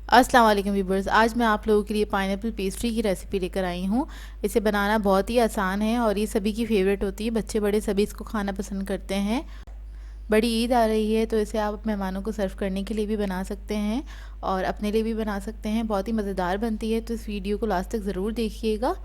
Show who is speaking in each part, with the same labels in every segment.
Speaker 1: अस्सलाम वालेकुम व्यूवर्स, आज मैं आप लोगों के लिए पाइनएप्पल पेस्ट्री की रेसिपी लेकर आई हूँ। इसे बनाना बहुत ही आसान है और ये सभी की फेवरेट होती है। बच्चे बड़े सभी इसको खाना पसंद करते हैं। बड़ी ईद आ रही है तो इसे आप मेहमानों को सर्व करने के लिए भी बना सकते हैं और अपने लिए भी बना सकते हैं। बहुत ही मज़ेदार बनती है, तो इस वीडियो को लास्ट तक ज़रूर देखिएगा।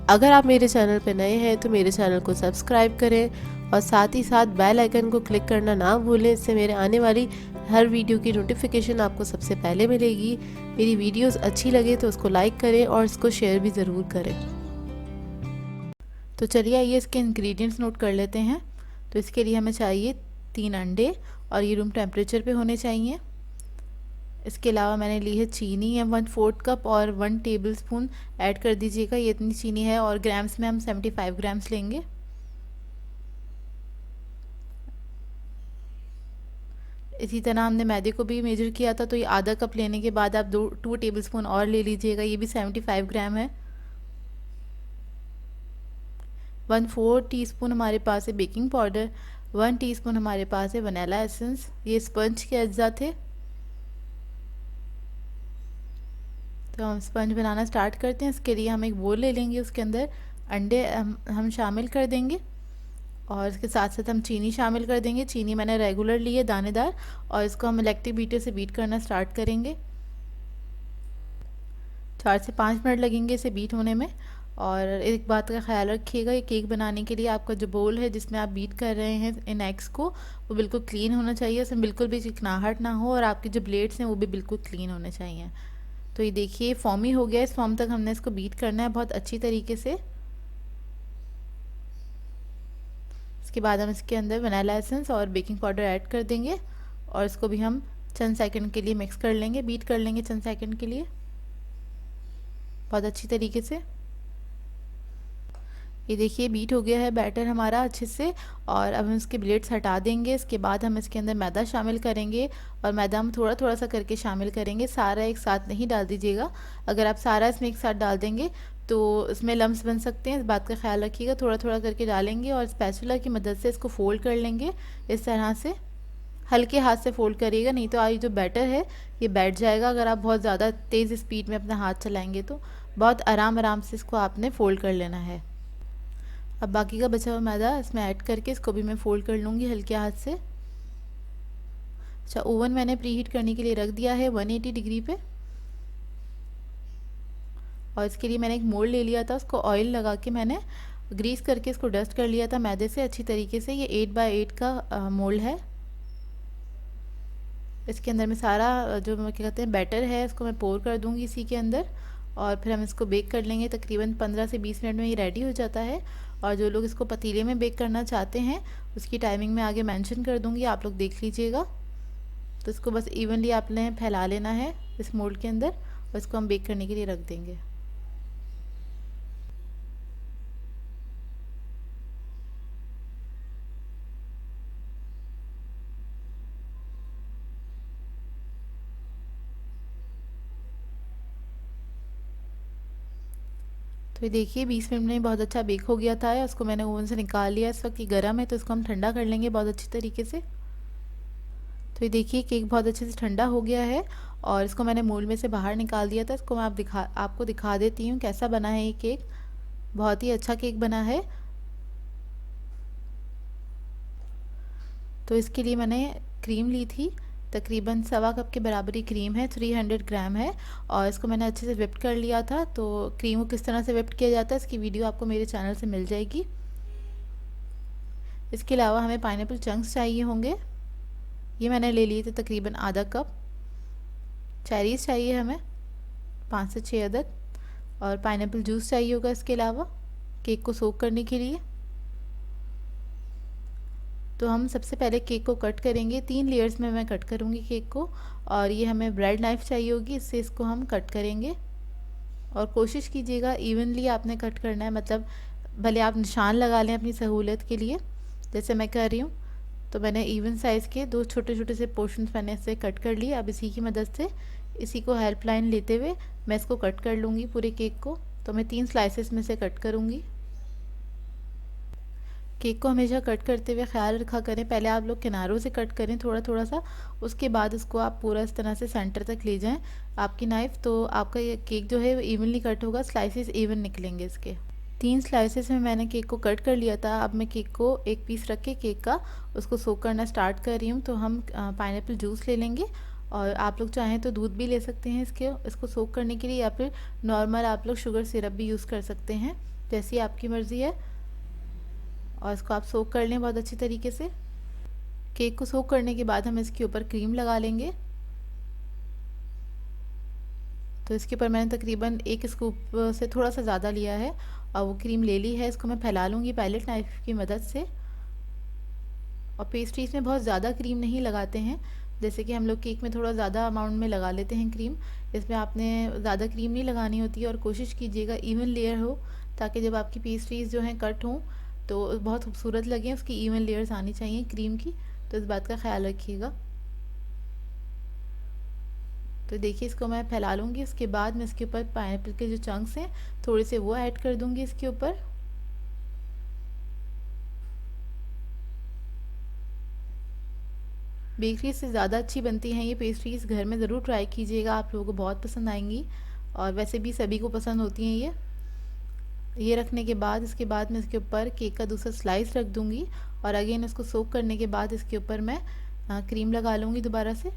Speaker 2: अगर आप मेरे चैनल पर नए हैं तो मेरे चैनल को सब्सक्राइब करें और साथ ही साथ बेल आइकन को क्लिक करना ना भूलें। इससे मेरे आने वाली हर वीडियो की नोटिफिकेशन आपको सबसे पहले मिलेगी। मेरी वीडियोस अच्छी लगे तो उसको लाइक करें और इसको शेयर भी ज़रूर करें।
Speaker 1: तो चलिए आइए इसके इंग्रेडिएंट्स नोट कर लेते हैं। तो इसके लिए हमें चाहिए 3 अंडे और ये रूम टेम्परेचर पे होने चाहिए। इसके अलावा मैंने ली है चीनी है 1/4 कप और 1 टेबलस्पून ऐड कर दीजिएगा। ये इतनी चीनी है और ग्राम्स में हम 75 ग्राम्स लेंगे। इसी तरह हमने मैदे को भी मेजर किया था, तो ये आधा कप लेने के बाद आप 2 टेबलस्पून और ले लीजिएगा। ये भी 75 ग्राम है। 1/4 टीस्पून हमारे पास है बेकिंग पाउडर। 1 टीस्पून हमारे पास है वनीला एसेंस। ये स्पंज के अज्जा थे। तो हम स्पंज बनाना स्टार्ट करते हैं। इसके लिए हम एक बोल ले लेंगे, उसके अंदर अंडे हम शामिल कर देंगे और इसके साथ साथ हम चीनी शामिल कर देंगे। चीनी मैंने रेगुलर ली है, दानेदार, और इसको हम इलेक्ट्रिक बीटर से बीट करना स्टार्ट करेंगे। 4 से 5 मिनट लगेंगे इसे बीट होने में। और एक बात का ख्याल रखिएगा, ये केक बनाने के लिए आपका जो बोल है जिसमें आप बीट कर रहे हैं इन एग्स को, वो बिल्कुल क्लीन होना चाहिए। उसमें बिल्कुल भी चिकनाहट ना हो और आपके जो ब्लेड्स हैं वो भी बिल्कुल क्लीन होने चाहिए। तो ये देखिए फॉर्मी हो गया। इस फॉर्म तक हमने इसको बीट करना है बहुत अच्छी तरीके से। इसके बाद हम इसके अंदर वनीला एसेंस और बेकिंग पाउडर ऐड कर देंगे और इसको भी हम चंद सेकंड के लिए मिक्स कर लेंगे, बीट कर लेंगे चंद सेकंड के लिए बहुत अच्छी तरीके से। ये देखिए बीट हो गया है बैटर हमारा अच्छे से। और अब हम इसके ब्लेड्स हटा देंगे। इसके बाद हम इसके अंदर मैदा शामिल करेंगे और मैदा हम थोड़ा थोड़ा सा करके शामिल करेंगे, सारा एक साथ नहीं डाल दीजिएगा। अगर आप सारा इसमें एक साथ डाल देंगे तो इसमें लम्स बन सकते हैं, इस बात का ख्याल रखिएगा। थोड़ा थोड़ा करके डालेंगे और स्पैचुला की मदद से इसको फोल्ड कर लेंगे इस तरह से। हल्के हाथ से फोल्ड करिएगा, नहीं तो ये जो बैटर है ये बैठ जाएगा। अगर आप बहुत ज़्यादा तेज़ स्पीड में अपना हाथ चलाएंगे तो बहुत आराम आराम से इसको आपने फ़ोल्ड कर लेना है। अब बाकी का बचा हुआ मैदा इसमें ऐड करके इसको भी मैं फ़ोल्ड कर लूँगी हल्के हाथ से। अच्छा, ओवन मैंने प्रीहीट करने के लिए रख दिया है 180 डिग्री पे। और इसके लिए मैंने एक मोल्ड ले लिया था, उसको ऑयल लगा के मैंने ग्रीस करके इसको डस्ट कर लिया था मैदे से अच्छी तरीके से। ये 8x8 का मोल्ड है। इसके अंदर मैं सारा जो क्या कहते हैं बैटर है इसको मैं पोर कर दूंगी इसी के अंदर और फिर हम इसको बेक कर लेंगे। तकरीबन 15 से 20 मिनट में ये रेडी हो जाता है। और जो लोग इसको पतीले में बेक करना चाहते हैं उसकी टाइमिंग मैं आगे मेंशन कर दूंगी, आप लोग देख लीजिएगा। तो इसको बस इवनली आपने फैला लेना है इस मोल्ड के अंदर और इसको हम बेक करने के लिए रख देंगे। तो ये देखिए 20 मिनट में बहुत अच्छा बेक हो गया था। उसको मैंने ओवन से निकाल लिया। इस वक्त ये गर्म है तो इसको हम ठंडा कर लेंगे बहुत अच्छी तरीके से। तो ये देखिए केक बहुत अच्छे से ठंडा हो गया है और इसको मैंने मोल्ड में से बाहर निकाल दिया था। इसको मैं आपको दिखा देती हूँ कैसा बना है ये केक। बहुत ही अच्छा केक बना है। तो इसके लिए मैंने क्रीम ली थी, तकरीबन 1/4 कप के बराबर ही क्रीम है, 300 ग्राम है। और इसको मैंने अच्छे से विप्ड कर लिया था। तो क्रीम को किस तरह से विप्ड किया जाता है इसकी वीडियो आपको मेरे चैनल से मिल जाएगी। इसके अलावा हमें पाइनएप्पल चंक्स चाहिए होंगे, ये मैंने ले लिए थे तकरीबन आधा कप। चेरीज़ चाहिए हमें 5 से 6 अदद और पाइनएप्पल जूस चाहिए होगा इसके अलावा केक को सोक करने के लिए। तो हम सबसे पहले केक को कट करेंगे। 3 लेयर्स में मैं कट करूँगी केक को। और ये हमें ब्रेड नाइफ़ चाहिए होगी, इससे इसको हम कट करेंगे। और कोशिश कीजिएगा इवनली आपने कट करना है, मतलब भले आप निशान लगा लें अपनी सहूलियत के लिए जैसे मैं कर रही हूँ। तो मैंने इवन साइज़ के 2 छोटे छोटे से पोर्शंस मैंने इससे कट कर लिए। अब इसी की मदद से इसी को हेल्पलाइन लेते हुए मैं इसको कट कर लूँगी पूरे केक को। तो मैं 3 स्लाइसेस में से कट करूँगी। केक को हमेशा कट करते हुए ख्याल रखा करें, पहले आप लोग किनारों से कट करें थोड़ा थोड़ा सा, उसके बाद इसको आप पूरा इस तरह से सेंटर तक ले जाएं आपकी नाइफ़, तो आपका ये केक जो है इवनली कट होगा, स्लाइसेस इवन निकलेंगे इसके। 3 स्लाइसेस में मैंने केक को कट कर लिया था। अब मैं केक को एक पीस रख के केक का उसको सोक करना स्टार्ट कर रही हूँ। तो हम पाइनएप्पल जूस ले लेंगे और आप लोग चाहें तो दूध भी ले सकते हैं इसको सोक करने के लिए, या फिर नॉर्मल आप लोग शुगर सिरप भी यूज़ कर सकते हैं, जैसी आपकी मर्ज़ी है। और इसको आप सोक कर लें बहुत अच्छी तरीके से। केक को सोक करने के बाद हम इसके ऊपर क्रीम लगा लेंगे। तो इसके ऊपर मैंने तकरीबन 1 स्कूप से थोड़ा सा ज़्यादा लिया है और वो क्रीम ले ली है। इसको मैं फैला लूँगी पैलेट नाइफ़ की मदद से। और पेस्ट्रीज़ में बहुत ज़्यादा क्रीम नहीं लगाते हैं, जैसे कि हम लोग केक में थोड़ा ज़्यादा अमाउंट में लगा लेते हैं क्रीम। इसमें आपने ज़्यादा क्रीम नहीं लगानी होती है और कोशिश कीजिएगा इवन लेयर हो, ताकि जब आपकी पेस्ट्रीज़ जो हैं कट हों तो बहुत खूबसूरत लगें, उसकी इवन लेयर्स आनी चाहिए क्रीम की, तो इस बात का ख्याल रखिएगा। तो देखिए इसको मैं फैला लूँगी। उसके बाद मैं इसके ऊपर पाइनएप्पल के जो चंक्स हैं थोड़े से वो ऐड कर दूँगी इसके ऊपर। बेकरी से ज़्यादा अच्छी बनती हैं ये पेस्ट्रीज़, घर में ज़रूर ट्राई कीजिएगा, आप लोगों को बहुत पसंद आएंगी और वैसे भी सभी को पसंद होती हैं ये रखने के बाद इसके बाद मैं इसके ऊपर केक का दूसरा स्लाइस रख दूँगी और अगेन इसको सोक करने के बाद इसके ऊपर मैं क्रीम लगा लूँगी दोबारा से।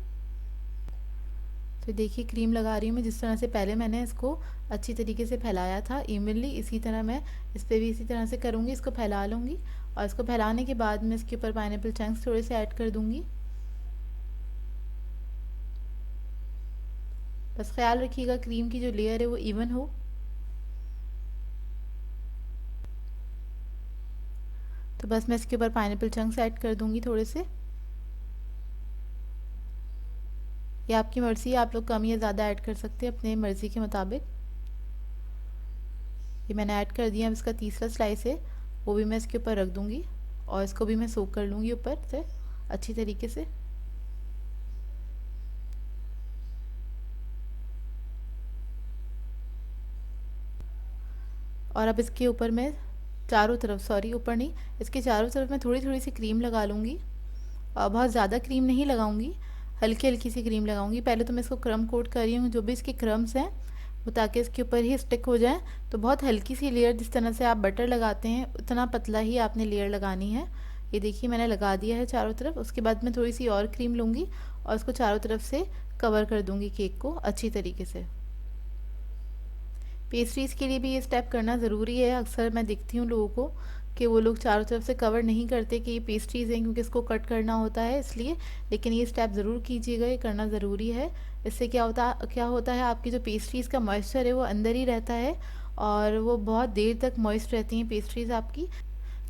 Speaker 1: तो देखिए क्रीम लगा रही हूँ मैं, जिस तरह से पहले मैंने इसको अच्छी तरीके से फैलाया था इवनली, इसी तरह मैं इस पर भी इसी तरह से करूँगी। इसको फैला लूँगी और इसको फैलाने के बाद मैं इसके ऊपर पाइनएप्पल चंक्स थोड़े से ऐड कर दूँगी। बस ख्याल रखिएगा क्रीम की जो लेयर है वो इवन हो। तो बस मैं इसके ऊपर पाइनएप्पल चंक्स ऐड कर दूँगी थोड़े से। ये आपकी मर्ज़ी है, आप लोग कम या ज़्यादा ऐड कर सकते हैं अपने मर्ज़ी के मुताबिक। ये मैंने ऐड कर दिया। अब इसका तीसरा स्लाइस है वो भी मैं इसके ऊपर रख दूँगी और इसको भी मैं सोक कर लूँगी ऊपर से अच्छी तरीके से। और अब इसके ऊपर मैं चारों तरफ, सॉरी ऊपर नहीं, इसके चारों तरफ मैं थोड़ी थोड़ी सी क्रीम लगा लूँगी और बहुत ज़्यादा क्रीम नहीं लगाऊंगी, हल्की हल्की सी क्रीम लगाऊंगी। पहले तो मैं इसको क्रम कोट कर रही हूँ, जो भी इसके क्रम्स हैं वो ताकि इसके ऊपर ही स्टिक हो जाए। तो बहुत हल्की सी लेयर, जिस तरह से आप बटर लगाते हैं उतना पतला ही आपने लेयर लगानी है। ये देखिए मैंने लगा दिया है चारों तरफ। उसके बाद मैं थोड़ी सी और क्रीम लूँगी और इसको चारों तरफ से कवर कर दूँगी केक को अच्छी तरीके से। पेस्ट्रीज़ के लिए भी ये स्टेप करना ज़रूरी है। अक्सर मैं देखती हूँ लोगों को कि वो लोग चारों तरफ से कवर नहीं करते कि ये पेस्ट्रीज़ हैं, क्योंकि इसको कट करना होता है इसलिए। लेकिन ये स्टेप ज़रूर कीजिएगा, ये करना ज़रूरी है। इससे क्या होता है आपकी जो पेस्ट्रीज़ का मॉइस्चर है वो अंदर ही रहता है और वो बहुत देर तक मॉइस्ट रहती हैं पेस्ट्रीज़ आपकी,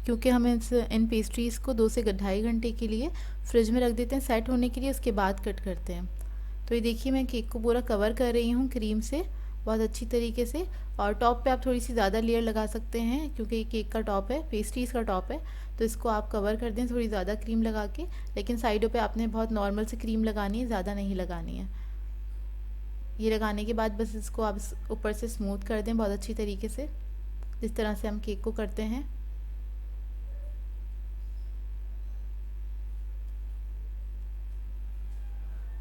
Speaker 1: क्योंकि हम इन पेस्ट्रीज़ को 2 से 2.5 घंटे के लिए फ्रिज में रख देते हैं सेट होने के लिए, उसके बाद कट करते हैं। तो ये देखिए मैं केक को पूरा कवर कर रही हूँ क्रीम से बहुत अच्छी तरीके से। और टॉप पे आप थोड़ी सी ज़्यादा लेयर लगा सकते हैं, क्योंकि ये केक का टॉप है, पेस्ट्रीज़ का टॉप है, तो इसको आप कवर कर दें थोड़ी ज़्यादा क्रीम लगा के। लेकिन साइडों पे आपने बहुत नॉर्मल से क्रीम लगानी है, ज़्यादा नहीं लगानी है। ये लगाने के बाद बस इसको आप ऊपर से स्मूथ कर दें बहुत अच्छी तरीके से, जिस तरह से हम केक को करते हैं।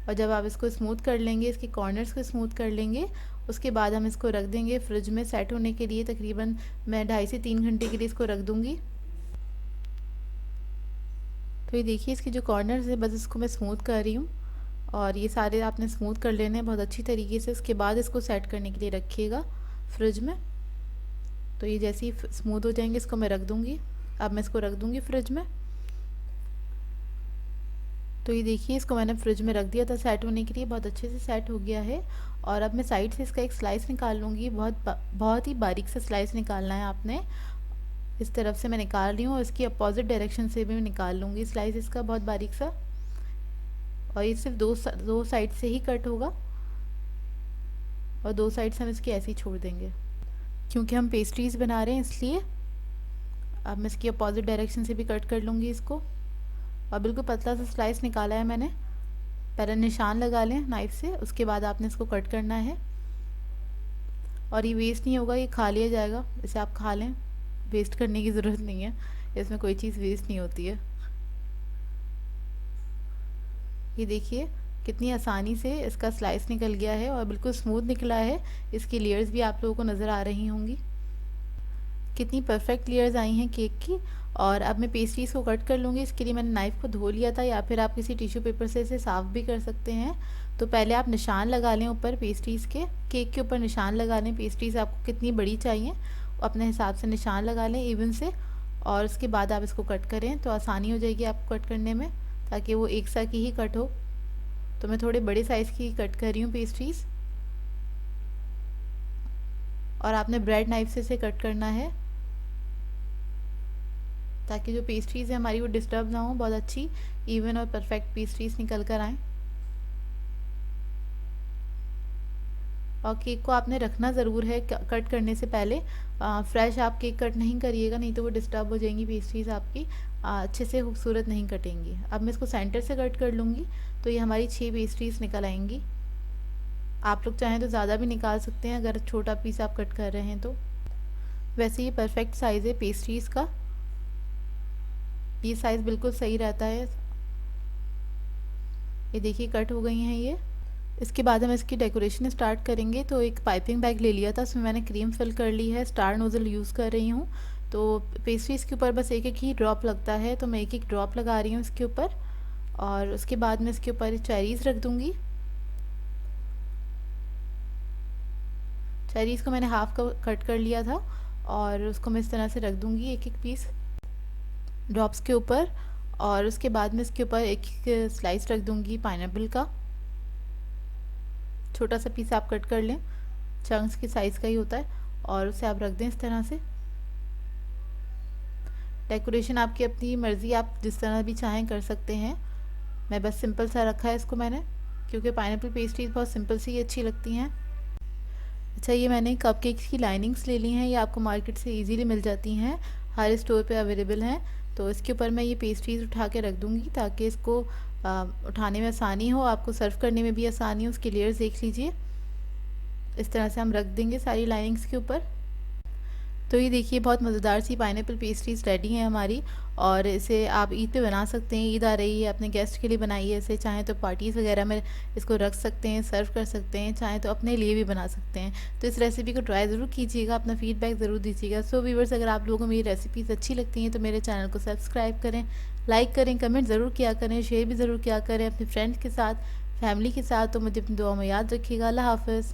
Speaker 1: और जब आप इसको स्मूथ कर लेंगे, इसके कॉर्नर्स को स्मूथ कर लेंगे, उसके बाद हम इसको रख देंगे फ्रिज में सेट होने के लिए। तकरीबन मैं 2.5 से 3 घंटे के लिए इसको रख दूँगी। तो ये देखिए इसके जो कॉर्नर्स है बस इसको मैं स्मूथ कर रही हूँ और ये सारे आपने स्मूथ कर लेने हैं बहुत अच्छी तरीके से। उसके बाद इसको सेट करने के लिए रखिएगा फ्रिज में। तो ये जैसे ही स्मूथ हो जाएंगे इसको मैं रख दूँगी। अब मैं इसको रख दूँगी फ्रिज में। तो ये देखिए इसको मैंने फ्रिज में रख दिया था सेट होने के लिए, बहुत अच्छे से सेट हो गया है। और अब मैं साइड से इसका एक स्लाइस निकाल लूँगी। बहुत ही बारीक सा स्लाइस निकालना है आपने। इस तरफ से मैं निकाल रही हूँ और इसकी अपोजिट डायरेक्शन से भी मैं निकाल लूँगी स्लाइस इसका बहुत बारीक सा। और ये सिर्फ दो साइड से ही कट होगा और 2 साइड से हम इसकी ऐसे ही छोड़ देंगे, क्योंकि हम पेस्ट्रीज़ बना रहे हैं इसलिए। अब मैं इसकी अपोजिट डायरेक्शन से भी कट कर लूँगी इसको। और बिल्कुल पतला सा स्लाइस निकाला है मैंने। पहले निशान लगा लें नाइफ़ से, उसके बाद आपने इसको कट करना है। और ये वेस्ट नहीं होगा, ये खा लिया जाएगा, इसे आप खा लें, वेस्ट करने की ज़रूरत नहीं है। इसमें कोई चीज़ वेस्ट नहीं होती है। ये देखिए कितनी आसानी से इसका स्लाइस निकल गया है और बिल्कुल स्मूथ निकला है। इसकी लेयर्स भी आप लोगों को नज़र आ रही होंगी, कितनी परफेक्ट लेयर्स आई हैं केक की। और अब मैं पेस्ट्रीज़ को कट कर लूँगी। इसके लिए मैंने नाइफ़ को धो लिया था, या फिर आप किसी टिश्यू पेपर से इसे साफ़ भी कर सकते हैं। तो पहले आप निशान लगा लें ऊपर पेस्ट्रीज़ के, केक के ऊपर निशान लगा लें। पेस्ट्रीज़ आपको कितनी बड़ी चाहिए अपने हिसाब से निशान लगा लें इवन से, और उसके बाद आप इसको कट करें तो आसानी हो जाएगी आपको कट करने में, ताकि वो एक सा की ही कट हो। तो मैं थोड़े बड़े साइज़ की कट कर रही हूँ पेस्ट्रीज़, और आपने ब्रेड नाइफ से इसे कट करना है ताकि जो पेस्ट्रीज़ है हमारी वो डिस्टर्ब ना हो, बहुत अच्छी इवन और परफेक्ट पेस्ट्रीज़ निकल कर आएँ। और केक को आपने रखना ज़रूर है कट करने से पहले। फ्रेश आप केक कट नहीं करिएगा, नहीं तो वो डिस्टर्ब हो जाएंगी पेस्ट्रीज़ आपकी, अच्छे से खूबसूरत नहीं कटेंगी। अब मैं इसको सेंटर से कट कर लूँगी तो ये हमारी 6 पेस्ट्रीज़ निकल आएंगी। आप लोग चाहें तो ज़्यादा भी निकाल सकते हैं अगर छोटा पीस आप कट कर रहे हैं तो। वैसे ये परफेक्ट साइज़ है पेस्ट्रीज़ का, ये साइज़ बिल्कुल सही रहता है। ये देखिए कट हो गई हैं ये। इसके बाद हम इसकी डेकोरेशन स्टार्ट करेंगे। तो एक पाइपिंग बैग ले लिया था, उसमें मैंने क्रीम फिल कर ली है, स्टार नोज़ल यूज़ कर रही हूँ। तो पेस्ट्रीज़ के ऊपर बस एक एक ही ड्रॉप लगता है, तो मैं एक एक ड्रॉप लगा रही हूँ इसके ऊपर। और उसके बाद मैं इसके ऊपर चेरीज़ रख दूँगी। चेरीज़ को मैंने हाफ कट कर लिया था और उसको मैं इस तरह से रख दूँगी एक एक पीस ड्रॉप्स के ऊपर। और उसके बाद में इसके ऊपर एक एक स्लाइस रख दूँगी पाइनएप्पल का। छोटा सा पीस आप कट कर लें, चंक्स की साइज़ का ही होता है, और उसे आप रख दें इस तरह से। डेकोरेशन आपकी अपनी मर्ज़ी, आप जिस तरह भी चाहें कर सकते हैं। मैं बस सिंपल सा रखा है इसको मैंने, क्योंकि पाइनएप्पल पेस्ट्रीज बहुत सिंपल सी अच्छी लगती हैं। अच्छा, ये मैंने कपकेक्स की लाइनिंग्स ले ली हैं, ये आपको मार्केट से इजीली मिल जाती हैं, हर स्टोर पे अवेलेबल हैं। तो इसके ऊपर मैं ये पेस्ट्रीज उठा के रख दूँगी ताकि इसको उठाने में आसानी हो, आपको सर्व करने में भी आसानी हो। उसकी लेयर्स देख लीजिए, इस तरह से हम रख देंगे सारी लाइनिंग्स के ऊपर। तो ये देखिए बहुत मज़ेदार सी पाइनएप्पल पेस्ट्रीज रेडी हैं हमारी। और इसे आप ईद पे बना सकते हैं, ईद आ रही है, अपने गेस्ट के लिए बनाइए इसे। चाहें तो पार्टीज़ वगैरह में इसको रख सकते हैं, सर्व कर सकते हैं, चाहें तो अपने लिए भी बना सकते हैं। तो इस रेसिपी को ट्राई ज़रूर कीजिएगा, अपना फीडबैक ज़रूर दीजिएगा। सो व्यूअर्स, अगर आप लोगों को मेरी रेसिपीज़ अच्छी लगती हैं तो मेरे चैनल को सब्सक्राइब करें, लाइक करें, कमेंट ज़रूर किया करें, शेयर भी ज़रूर किया करें अपने फ्रेंड्स के साथ, फैमिली के साथ। तो मुझे अपनी दुआ में याद रखिएगा। अल्लाह हाफ़िज़।